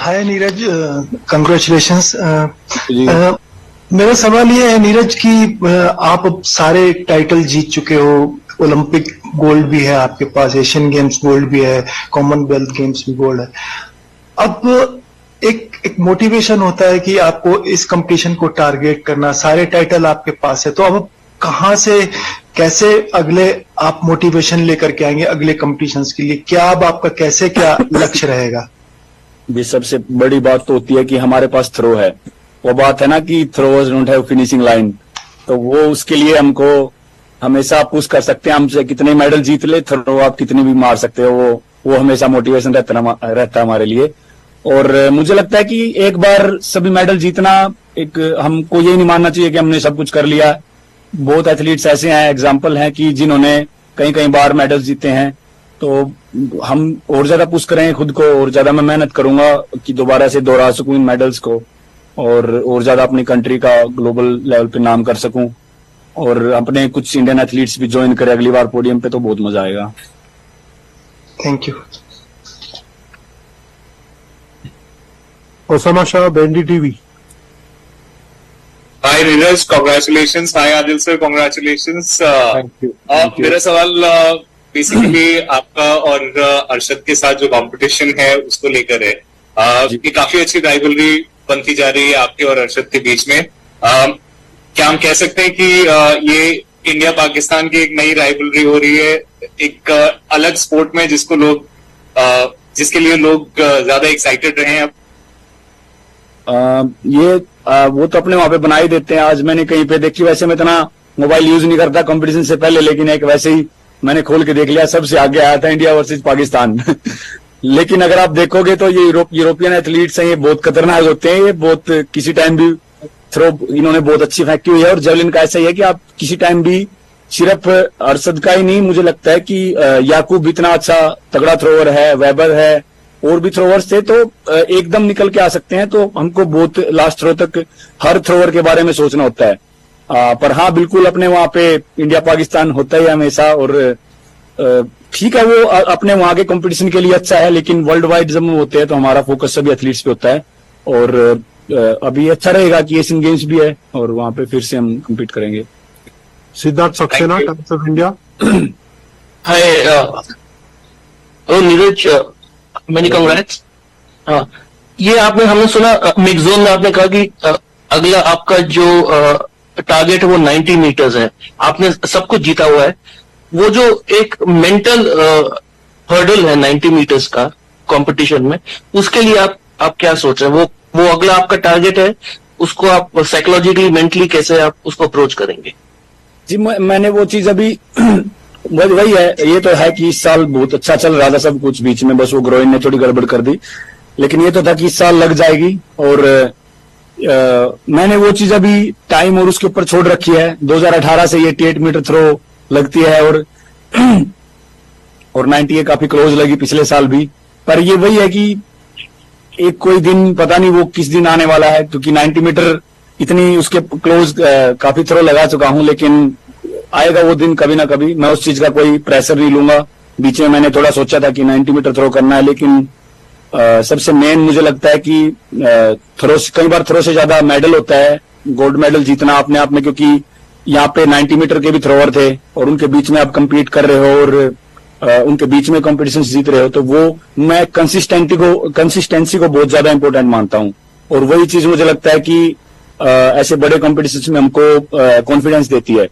हाय Neeraj, congratulations. जी। मेरा सवाल ये है नीरज कि आप अब सारे टाइटल जीत चुके हो। ओलंपिक गोल्ड भी है आपके पास, एशियन गेम्स गोल्ड भी है, कॉमनवेल्थ गेम्स भी गोल्ड है। अब एक मोटिवेशन होता है कि आपको इस कंपटीशन को टारगेट करना, सारे टाइटल आपके पास है, तो अब कहाँ से कैसे अगले आप मोटिवेशन लेकर के आएंगे अगले कंपटीशंस के लिए? क्या अब आपका कैसे क्या लक्ष्य रहेगा? ये सबसे बड़ी बात तो होती है कि हमारे पास थ्रो है। वो बात है ना कि throwers don't have finishing line, तो वो उसके लिए हमको हमेशा पुश कर सकते हैं। हमसे कितने मेडल जीत ले, थ्रो आप कितनी भी मार सकते हो, वो हमेशा मोटिवेशन रहता है हमारे लिए। और मुझे लगता है कि एक बार सभी मेडल जीतना, एक हमको ये नहीं मानना चाहिए कि हमने सब कुछ कर लिया। बहुत एथलीट्स ऐसे हैं, एग्जाम्पल हैं कि जिन्होंने कई कई बार मेडल जीते हैं। तो हम और ज्यादा पुश करेंगे खुद को, और ज्यादा मैं मेहनत करूंगा कि दोबारा से दोहरा सकूं इन मेडल्स को, और ज्यादा अपनी कंट्री का ग्लोबल लेवल पे नाम कर सकूं, और अपने कुछ इंडियन एथलीट्स भी ज्वाइन करें अगली बार पोडियम पे, तो बहुत मजा आएगा। Thank you. Osama Shah, bandy TV. Hi Neeraj, congratulations. Hi Adil sir, congratulations. मेरा सवाल बेसिकली आपका और अरशद के साथ जो कंपटीशन है उसको लेकर है। ये काफी अच्छी राइवलरी बनती जा रही है आपके और अरशद के बीच में। क्या हम कह सकते हैं कि ये इंडिया पाकिस्तान की एक नई राइवलरी हो रही है, एक अलग स्पोर्ट में जिसके लिए लोग ज्यादा एक्साइटेड रहे हैं अब? वो तो अपने वहां पे बना ही देते हैं। आज मैंने कहीं पे देखी, वैसे मैं इतना मोबाइल यूज नहीं करता कंपटीशन से पहले, लेकिन एक वैसे ही मैंने खोल के देख लिया, सबसे आगे आया था इंडिया वर्सेस पाकिस्तान। लेकिन अगर आप देखोगे तो ये यूरोपियन एथलीट्स हैं, ये बहुत खतरनाक होते हैं। ये बहुत किसी टाइम भी थ्रो इन्होंने बहुत अच्छी फेंकी हुई है। और जेवलिन का ऐसा ही है कि आप किसी टाइम भी, सिर्फ अरशद का ही नहीं, मुझे लगता है कि याकूब भी इतना अच्छा तगड़ा थ्रोवर है, वेबर है, और भी थ्रोवर्स थे, तो एकदम निकल के आ सकते हैं। तो हमको बहुत लास्ट थ्रो तक हर थ्रोवर के बारे में सोचना होता है। पर हाँ, बिल्कुल अपने वहां पे इंडिया पाकिस्तान होता है हमेशा, और ठीक है, वो अपने वहां के कंपटीशन के लिए अच्छा है, लेकिन वर्ल्ड वाइड जब हम होते हैं तो हमारा फोकस सभी एथलीट्स पे होता है। और अभी अच्छा रहेगा कि एशियन गेम्स भी है, और वहां पे फिर से हम कम्पीट करेंगे। Siddharth Saxena, times of India. Hi Neeraj, many congrats. ये हमने सुना मिक्स जोन में आपने कहा कि अगला आपका जो टारगेट है वो 90 मीटर्स है। आपने सब कुछ जीता हुआ है। वो जो एक मेंटल हर्डल है 90 मीटर्स का कंपटीशन में, उसके लिए आप क्या सोच रहे हैं? वो अगला आपका टारगेट है, उसको आप साइकोलॉजिकली, मेंटली कैसे आप उसको अप्रोच करेंगे? जी, मैंने वो चीज अभी वही है। ये तो है कि इस साल बहुत अच्छा चल रहा था सब कुछ, बीच में बस वो ग्रोइन ने थोड़ी गड़बड़ कर दी, लेकिन ये तो था कि इस साल लग जाएगी। और मैंने वो चीज अभी टाइम और उसके ऊपर छोड़ रखी है। 2018 से ये 88 मीटर थ्रो लगती है, और 90 काफी क्लोज लगी पिछले साल भी। पर ये वही है कि एक कोई दिन पता नहीं वो किस दिन आने वाला है, क्योंकि 90 मीटर इतनी उसके क्लोज काफी थ्रो लगा चुका हूं, लेकिन आएगा वो दिन कभी ना कभी। मैं उस चीज का कोई प्रेशर नहीं लूंगा। बीच में मैंने थोड़ा सोचा था कि 90 मीटर थ्रो करना है, लेकिन सबसे मेन मुझे लगता है कि कई बार थ्रो से ज्यादा मेडल होता है, गोल्ड मेडल जीतना अपने आप में, क्योंकि यहाँ पे 90 मीटर के भी थ्रोवर थे, और उनके बीच में आप कम्पीट कर रहे हो, और उनके बीच में कॉम्पिटिशन जीत रहे हो, तो वो मैं कंसिस्टेंसी को बहुत ज्यादा इंपॉर्टेंट मानता हूँ। और वही चीज मुझे लगता है कि ऐसे बड़े कॉम्पिटिशन में हमको कॉन्फिडेंस देती है।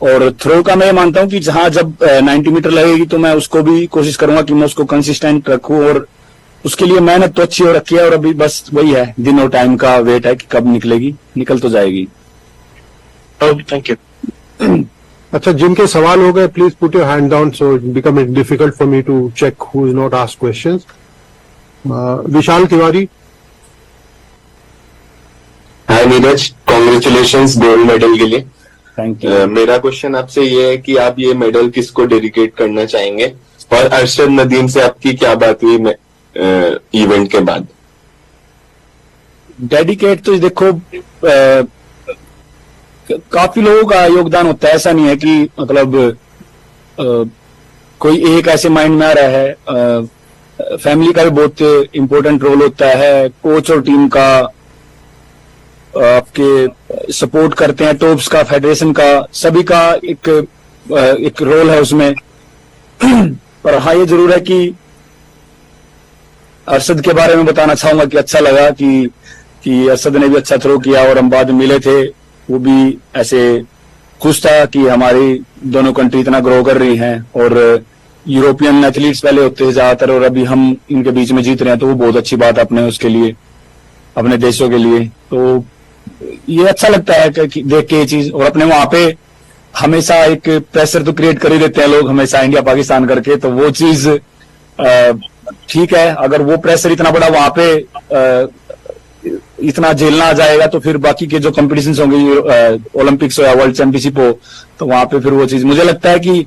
और थ्रो का मैं ये मानता हूँ कि जहां जब 90 मीटर लगेगी तो मैं उसको भी कोशिश करूंगा कि मैं उसको कंसिस्टेंट रखूं, और उसके लिए मेहनत तो अच्छी हो रखी है। और अभी बस वही है, दिन और टाइम का वेट है कि कब निकलेगी, निकल तो जाएगी। Thank you. अच्छा, जिनके सवाल हो गए please put your hand down, so it become it difficult for me to check who is not asked questions. Vishal Tiwari. Hi Neeraj, congratulations gold medal के लिए। Thank you. मेरा क्वेश्चन आपसे ये है कि आप ये मेडल किसको डेडिकेट करना चाहेंगे, और अरशद नदीम से आपकी क्या बात हुई इवेंट के बाद? डेडिकेट तो देखो, काफी लोगों का योगदान होता है। ऐसा नहीं है कि मतलब कोई एक ऐसे माइंड में आ रहा है। फैमिली का भी बहुत इम्पोर्टेंट रोल होता है, कोच और टीम का आपके सपोर्ट करते हैं, टॉप्स का, फेडरेशन का, सभी का एक रोल है उसमें। पर हाँ, ये जरूर है कि अरशद के बारे में बताना चाहूंगा कि अच्छा लगा कि अरशद ने भी अच्छा थ्रो किया और हम बाद में मिले थे, वो भी ऐसे खुश था कि हमारी दोनों कंट्री इतना ग्रो कर रही हैं और यूरोपियन एथलीट्स पहले होते हैं ज्यादातर और अभी हम इनके बीच में जीत रहे हैं, तो वो बहुत अच्छी बात है अपने उसके लिए, अपने देशों के लिए। तो ये अच्छा लगता है कि देख के ये चीज। और अपने वहां पे हमेशा एक प्रेशर तो क्रिएट कर ही देते हैं लोग हमेशा, इंडिया पाकिस्तान करके, तो वो चीज ठीक है। अगर वो प्रेशर इतना बड़ा वहां पे इतना झेलना आ जाएगा तो फिर बाकी के जो कॉम्पिटिशन्स होंगे, ओलंपिक्स हो या वर्ल्ड चैंपियनशिप हो, तो वहां पे फिर वो चीज, मुझे लगता है कि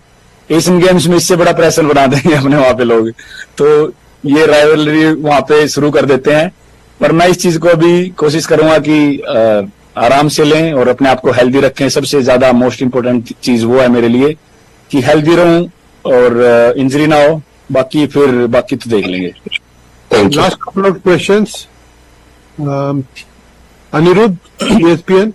एशियन गेम्स में इससे बड़ा प्रेशर बना देंगे अपने वहां पे लोग, तो ये राइवलरी वहां पे शुरू कर देते हैं। पर मैं इस चीज को अभी कोशिश करूंगा कि आराम से लें और अपने आप को हेल्दी रखें। सबसे ज्यादा मोस्ट इम्पोर्टेंट चीज वो है मेरे लिए कि हेल्दी रहूं और इंजरी ना हो, बाकी तो देख लेंगे। Thank you. Last couple of questions. Anirudh, ESPN.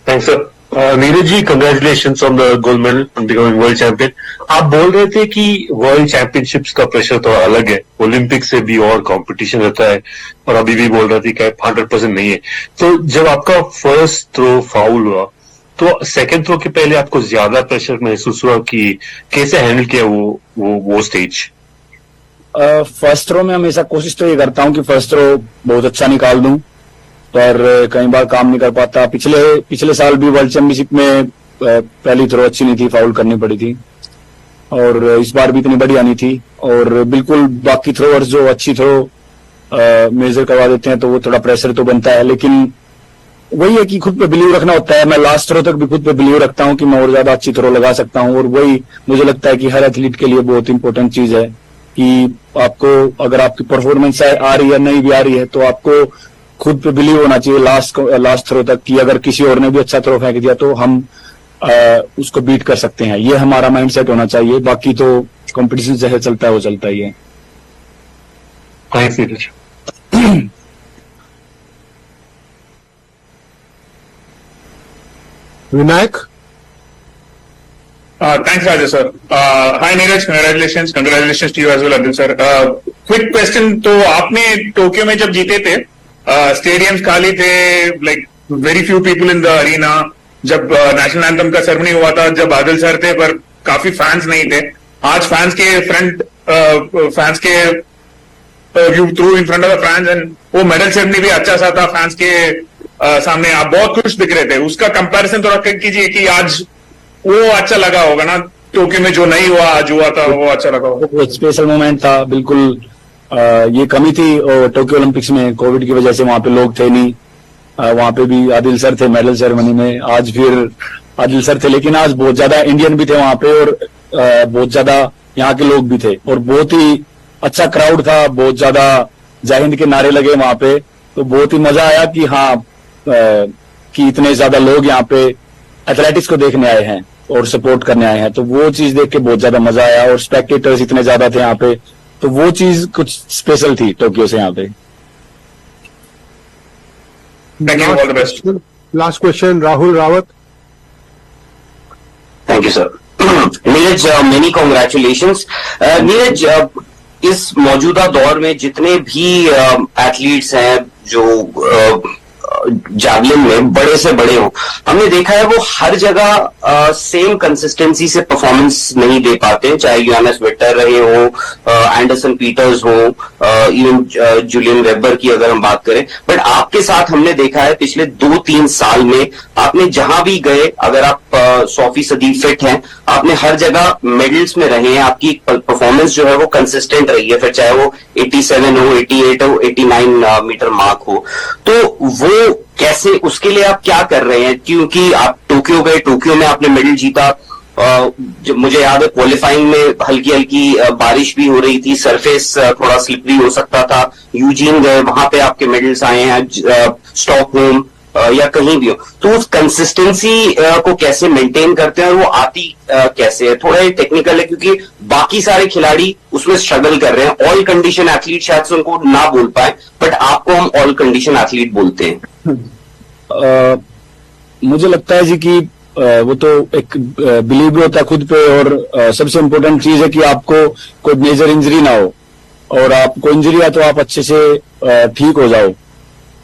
Thanks sir. Neeraj ji, congratulation on the gold medal on becoming world champion. आप बोल रहे थे कि वर्ल्ड चैंपियनशिप्स का प्रेशर थोड़ा अलग है, ओलंपिक से भी और कंपटीशन रहता है, और अभी भी बोल रहे थे कि 100% नहीं है। तो जब आपका फर्स्ट थ्रो फाउल हुआ तो सेकंड थ्रो के पहले आपको ज्यादा प्रेशर महसूस हुआ कि कैसे हैंडल किया वो स्टेज? फर्स्ट थ्रो में हमेशा कोशिश तो ये करता हूँ कि फर्स्ट थ्रो बहुत अच्छा निकाल दूं, पर कई बार काम नहीं कर पाता। पिछले साल भी वर्ल्ड चैंपियनशिप में पहली थ्रो अच्छी नहीं थी, फाउल करनी पड़ी थी, और इस बार भी इतनी बढ़िया नहीं थी। और बिल्कुल बाकी थ्रोअर्स जो अच्छी थ्रो मेजर करवा देते हैं तो वो थोड़ा प्रेशर तो बनता है, लेकिन वही है कि खुद पे बिलीव रखना होता है। मैं लास्ट थ्रो तक भी खुद पे बिलीव रखता हूँ कि मैं और ज्यादा अच्छी थ्रो लगा सकता हूँ, और वही मुझे लगता है कि हर एथलीट के लिए बहुत इंपॉर्टेंट चीज है कि आपको, अगर आपकी परफॉर्मेंस आ रही है, नहीं भी आ रही है, तो आपको खुद पे बिलीव होना चाहिए लास्ट थ्रो तक कि अगर किसी और ने भी अच्छा थ्रो फेंक दिया तो हम उसको बीट कर सकते हैं। ये हमारा माइंडसेट होना चाहिए। बाकी तो कंपटीशन जैसे चलता है वो चलता ही है। Thanks Neeraj. Vinayak. Thanks, Raja sir. Hi Neeraj, congratulations to you as well, Adil sir. Quick question, तो आपने टोक्यो में जब जीते थे, स्टेडियम्स खाली थे, like very few people in the arena. जब नेशनल एंथम का सेरेमनी हुआ था, जब आदिल सर थे पर काफी फैंस नहीं थे। आज फैंस के you through in front of the fans, and वो मेडल सेरेमनी भी अच्छा सा था, फैंस के सामने आप बहुत खुश दिख रहे थे। उसका कंपैरिजन थोड़ा कीजिए कि आज वो अच्छा लगा होगा ना, टोक्यो में जो नहीं हुआ आज हुआ था, वो अच्छा लगा होगा। वो स्पेशल मोमेंट था बिल्कुल। ये कमी थी और टोक्यो ओलंपिक्स में कोविड की वजह से वहां पे लोग थे नहीं, वहां पे भी आदिल सर थे मेडल सेरेमनी में, आज फिर आदिल सर थे, लेकिन आज बहुत ज्यादा इंडियन भी थे वहां पे और बहुत ज्यादा यहाँ के लोग भी थे, और बहुत ही अच्छा क्राउड था, बहुत ज्यादा जय हिंद के नारे लगे वहां पे, तो बहुत ही मजा आया कि हाँ कि इतने ज्यादा लोग यहाँ पे एथलेटिक्स को देखने आए हैं और सपोर्ट करने आए हैं, तो वो चीज देख के बहुत ज्यादा मजा आया। और स्पेक्टेटर्स इतने ज्यादा थे यहाँ पे, तो वो चीज कुछ स्पेशल थी टोक्यो से यहाँ पे। Thank you, all the best. Last question, Rahul Rawat. Thank you sir. Neeraj, many congratulations. Neeraj, इस मौजूदा दौर में जितने भी एथलीट्स हैं जो जैवलिन में बड़े से बड़े हो, हमने देखा है वो हर जगह सेम कंसिस्टेंसी से परफॉर्मेंस नहीं दे पाते, चाहे यूएमएस विक्टर रहे हो, एंडरसन पीटर्स हो, इवन जूलियन वेबर की अगर हम बात करें। बट आपके साथ हमने देखा है पिछले 2-3 साल में आपने जहां भी गए, अगर आप 100% फिट हैं, आपने हर जगह मेडल्स में रहे हैं, आपकी परफॉर्मेंस जो है वो कंसिस्टेंट रही है, फिर चाहे वो 87 हो, 88 हो, 89 मीटर मार्क हो। तो वो कैसे, उसके लिए आप क्या कर रहे हैं? क्योंकि आप टोक्यो गए, टोक्यो में आपने मेडल जीता, जब मुझे याद है क्वालिफाइंग में हल्की हल्की बारिश भी हो रही थी, सरफेस थोड़ा स्लिपरी हो सकता था। यूजीन गए, वहां पे आपके मेडल्स आए हैं, स्टॉकहोम, या कहीं भी हो, तो उस कंसिस्टेंसी को कैसे मेंटेन करते हैं और वो आती कैसे है? थोड़ा टेक्निकल है क्योंकि बाकी सारे खिलाड़ी उसमें स्ट्रगल कर रहे हैं। ऑल कंडीशन एथलीट शायद से उनको ना बोल पाए, बट आपको हम ऑल कंडीशन एथलीट बोलते हैं। मुझे लगता है जी कि वो तो एक बिलीव होता है खुद पे, और सबसे इम्पोर्टेंट चीज है कि आपको कोई मेजर इंजरी ना हो, और आपको इंजरी है तो आप अच्छे से ठीक हो जाओ।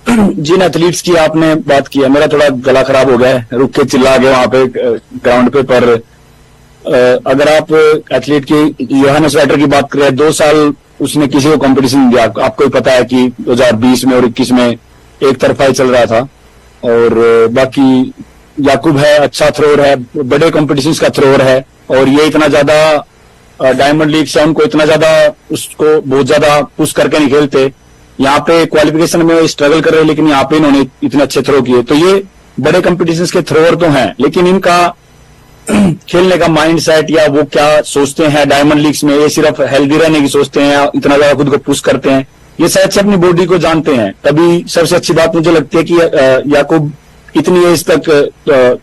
जिन एथलीट्स की आपने बात की है, मेरा थोड़ा गला खराब हो गया है, रुक के चिल्ला गया वहां पे ग्राउंड पे, पर अगर आप एथलीट की योहानेस वाइटर की बात करें, 2 साल उसने किसी को कंपटीशन नहीं दिया। आपको ही पता है कि 2020 में और 21 में एक तरफा ही चल रहा था, और बाकी याकूब है, अच्छा थ्रोअर है, बड़े कॉम्पिटिशन्स का थ्रोअर है, और ये इतना ज्यादा डायमंड लीग से उनको इतना ज्यादा उसको बहुत ज्यादा पुश करके नहीं खेलते। यहाँ पे क्वालिफिकेशन में स्ट्रगल कर रहे हैं, लेकिन यहाँ पे इन्होंने इतने अच्छे थ्रो किए। तो ये बड़े कॉम्पिटिशन्स के थ्रोअर तो हैं, लेकिन इनका खेलने का माइंड सेट या वो क्या सोचते हैं डायमंड लीग्स में, ये सिर्फ हेल्दी रहने की सोचते हैं या इतना ज्यादा खुद को पुश करते हैं, ये शायद से अपनी बॉडी को जानते हैं। तभी सबसे अच्छी बात मुझे लगती है कि याकूब इतनी एज तक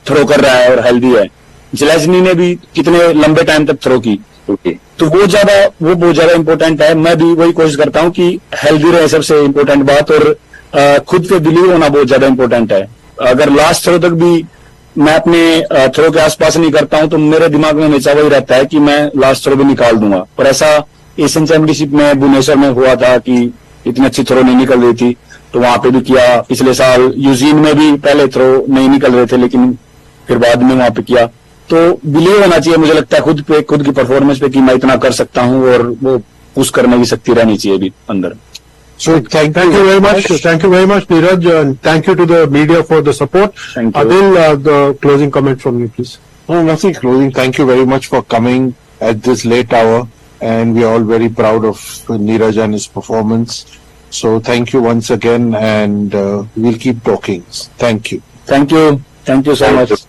थ्रो कर रहा है और हेल्दी है। जलेजनी ने भी कितने लंबे टाइम तक थ्रो की, तो वो बहुत ज्यादा इंपॉर्टेंट है। मैं भी वही कोशिश करता हूँ कि हेल्दी रहे, सबसे इंपॉर्टेंट बात, और खुद पे बिलीव होना बहुत ज्यादा इंपॉर्टेंट है। अगर लास्ट थ्रो तक भी मैं अपने थ्रो के आसपास नहीं करता हूं, तो मेरे दिमाग में हमेशा वही रहता है कि मैं लास्ट थ्रो भी निकाल दूंगा। और ऐसा एशियन चैंपियनशिप में भुवनेश्वर में हुआ था कि इतनी अच्छी थ्रो नहीं निकल रही थी, तो वहां पे भी किया। पिछले साल यूजीन में भी पहले थ्रो नहीं निकल रहे थे, लेकिन फिर बाद में वहां पे किया। तो बिलीव होना चाहिए मुझे लगता है खुद पे, खुद की परफॉर्मेंस पे, कि मैं इतना कर सकता हूँ, और वो पुश करने की शक्ति रहनी चाहिए भी अंदर। So thank you very much. Thank you very much, Neeraj, and thank you to the media for the support. Thank you. Adil, the closing comment from you, please. No, nothing closing. Thank you very much for coming at this late hour, and we are all very proud of Neeraj and his performance. So thank you once again, and we'll keep talking. Thank you. Thank you so much.